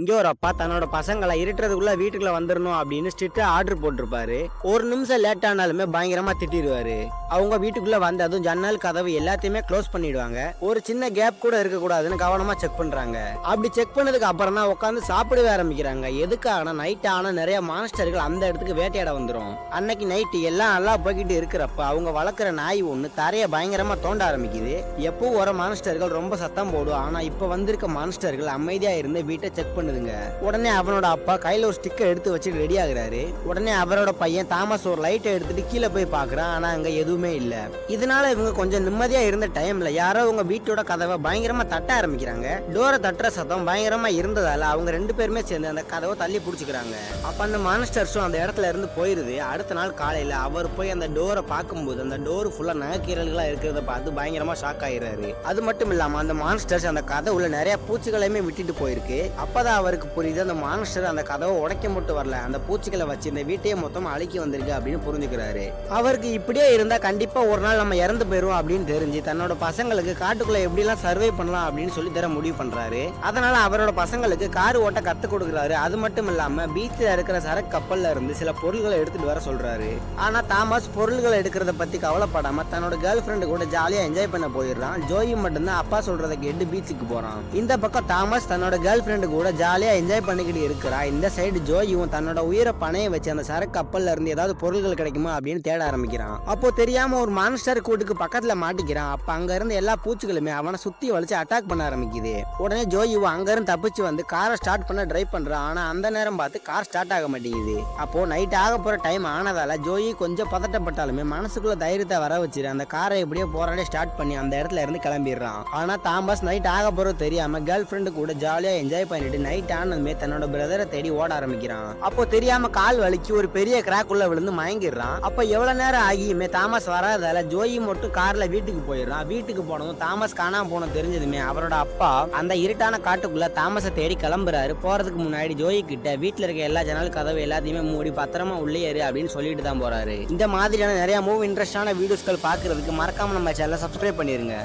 இங்க ஒரு அப்பா தன்னோட பசங்களை இருட்டுறதுக்குள்ள வீட்டுக்குள்ள வந்துடணும் அப்படின்னு ஸ்ட்ரிக்டா ஆர்டர் போட்டிருப்பாரு. ஒரு நிமிஷம் லேட் ஆனாலுமே பயங்கரமா திட்டிடுவாரு. அவங்க வீட்டுக்குள்ள வந்ததும் ஜன்னல் கதவு எல்லாத்தையுமே க்ளோஸ் பண்ணிடுவாங்க. ஒரு சின்ன கேப் கூட இருக்க கூடாதுன்னு கவனமா செக் பண்றாங்க. அப்படி செக் பண்ணதுக்கு அப்புறம் தான் உட்காந்து சாப்பிடவே ஆரம்பிக்கிறாங்க. எதுக்காகனா நைட் ஆனா நிறைய மான்ஸ்டர்கள் அந்த இடத்துக்கு வேட்டையாட வந்துடும். அன்னைக்கு நைட்டு எல்லாம் நல்லா போய்கிட்டு இருக்கிறப்ப அவங்க வளர்க்குற நாய் ஒண்ணு தரைய பயங்கரமா தோண்ட ஆரம்பிக்குது. எப்பவும் வர மான்ஸ்டர்கள் ரொம்ப சத்தம் போடும். ஆனா இப்ப வந்திருக்க மான்ஸ்டர்கள் அமைதியா இருந்து வீட்டை செக் பண்ணுதுங்க. உடனே அவனோட அப்பா கையில ஒரு ஸ்டிக்கர் எடுத்து வச்சு ரெடி ஆகுறாரு. உடனே அவரோட பையன் தாமஸ் ஒரு லைட்டை எடுத்துட்டு கீழே போய் பாக்குறான். ஆனா அங்க எதுவுமே இல்ல. இதனால இவங்க கொஞ்சம் நிம்மதியா இருந்த டைம்ல யாரோ உங்க வீட்டோட கதவை பயங்கரமா தட்ட ஆரம்பிக்கிறாங்க. டோரை தட்டுற சத்தம் பயங்கரமா இருந்ததால அவங்க ரெண்டு பேருமே சேர்ந்து அந்த கதவை தள்ளி பிடிச்சிக்கிறாங்க. அப்ப அந்த மான்ஸ்டர்ஸும் அந்த இடத்துல இருந்து போயிருது. அடுத்த நாள் காலையில அவர் போய் அந்த டோரை பார்க்கும்போது அந்த டோர் ஃபுல்லா நகைக்கீரல்களா இருக்கிறத பார்த்து பயங்கரமா ஷாக் ஆயிடுறாரு. அது மட்டும் இல்லாம அந்த மான்ஸ்டர்ஸ் அந்த கதை உள்ள நிறைய பூச்சிகளையுமே விட்டுட்டு போயிருக்கு. அப்பதான் அவருக்கு புரியுது அந்த மான்ஸ்டர் அந்த கதவை உடைக்க மட்டும் வரல, அந்த பூச்சிகளை வச்சு இந்த வீட்டையே மொத்தமா அழிக்க வந்திருக்கு அப்படின்னு புரிஞ்சுக்கிறாரு. அவருக்கு இப்படியே இருந்தா கண்டிப்பா ஒரு நாள் நம்ம இறந்து போயிருவோம் அப்படின்னு தெரிஞ்சு தன்னோட பசங்களுக்கு காட்டுக்குள்ள எப்படி எல்லாம் சர்வை பண்ணலாம் அப்படின்னு சொல்லி தர முடிவு பண்றாரு. அதனால அவரோட பசங்களுக்கு கார் ஓட்ட கத்து கொடுக்குறாரு. அது மட்டும் இல்லாம பீச்ல இருக்கிற சரக்கு கப்பல்ல இருந்து சில பொருள்களை எடுத்துட்டு வர சொல்றாரு. ஆனா தாமஸ் பொருள்களை எடுக்கிறத பத்தி கவலைப்படாம தன்னோட கேர்ள் ஃபிரெண்ட் கூட ஜாலியா என்ஜாய் பண்ண போயிடுறான். ஜோயி மட்டும்தான் அப்பா சொல்றதை கேட்டு பீச்சுக்கு போறான். இந்த பக்கம் தாமஸ் தன்னோட கேர்ள் ஃபிரெண்ட் கூட ஜாலியா என்ஜாய் பண்ணிக்கிட்டு இருக்கிறா. இந்த சைடு ஜோயும் தன்னோட உயிரை பணைய வச்சு அந்த சரக்கு கப்பல்ல இருந்து ஏதாவது பொருட்கள் கிடைக்குமா அப்படின்னு தேட ஆரம்பிக்கிறான். அப்போ தெரியாம ஒரு மான்ஸ்டர் கூட்டுக்கு பக்கத்துல மாட்டிக்கிறான். அப்ப அங்க இருந்து எல்லா பூச்சிகளுமே அவனை சுத்தி வலிச்சு அட்டாக் பண்ண ஆரம்பிக்குது. உடனே ஜோயும் அங்க இருந்து தப்பிச்சு வந்து காரை ஸ்டார்ட் பண்ண ட்ரை பண்றான். ஆனா அந்த நேரம் பார்த்து கார் ஸ்டார்ட் ஆக மாட்டேங்குது. அப்போ நைட் ஆக போற டைம் ஆனதால ஜோயி கொஞ்சம் பதட்டப்பட்டாலுமே மனசுக்குள்ள தைரியத்தை வர வச்சிரு அந்த காரை எப்படியோ போராடி ஸ்டார்ட் பண்ணி அந்த இடத்துல இருந்து கிளம்பிடுறான். ஆனா தாமஸ் நைட் ஆக போறது தெரியாம கேர்ள் ஃபிரெண்டு கூட ஜாலியா என்ஜாய் பண்ணிட்டு நைட் ஆனதுமே தன்னோட பிரதரை தேடி ஓட ஆரம்பிக்கிறான். அப்போ தெரியாம கால் வலிக்கு ஒரு பெரிய கிராக் உள்ள விழுந்து மயங்கிடுறான். அப்ப எவ்வளவு நேரம் ஆகியுமே தாமஸ் வராதால ஜோயி மட்டும் கார்ல வீட்டுக்கு போயிடுறான். வீட்டுக்கு போனதும் தாமஸ் காணாம போன தெரிஞ்சதுமே அவரோட அப்பா அந்த இருட்டான காட்டுக்குள்ள தாமஸை தேடி கிளம்புறாரு. போறதுக்கு முன்னாடி ஜோயி கிட்ட வீட்டுல இருக்க எல்லா ஜன்னல் கதவு எல்லாத்தையுமே மூடி பத்திரமா உள்ளே ஏறு அப்படின்னு சொல்லிட்டு தான் போறாரு. இந்த மாதிரியான நிறைய மூவ் இன்ட்ரெஸ்டான வீடியோஸ்கள் பாக்குறதுக்கு மறக்காம நம்ம சேனலை சப்ஸ்கிரைப் பண்ணிருங்க.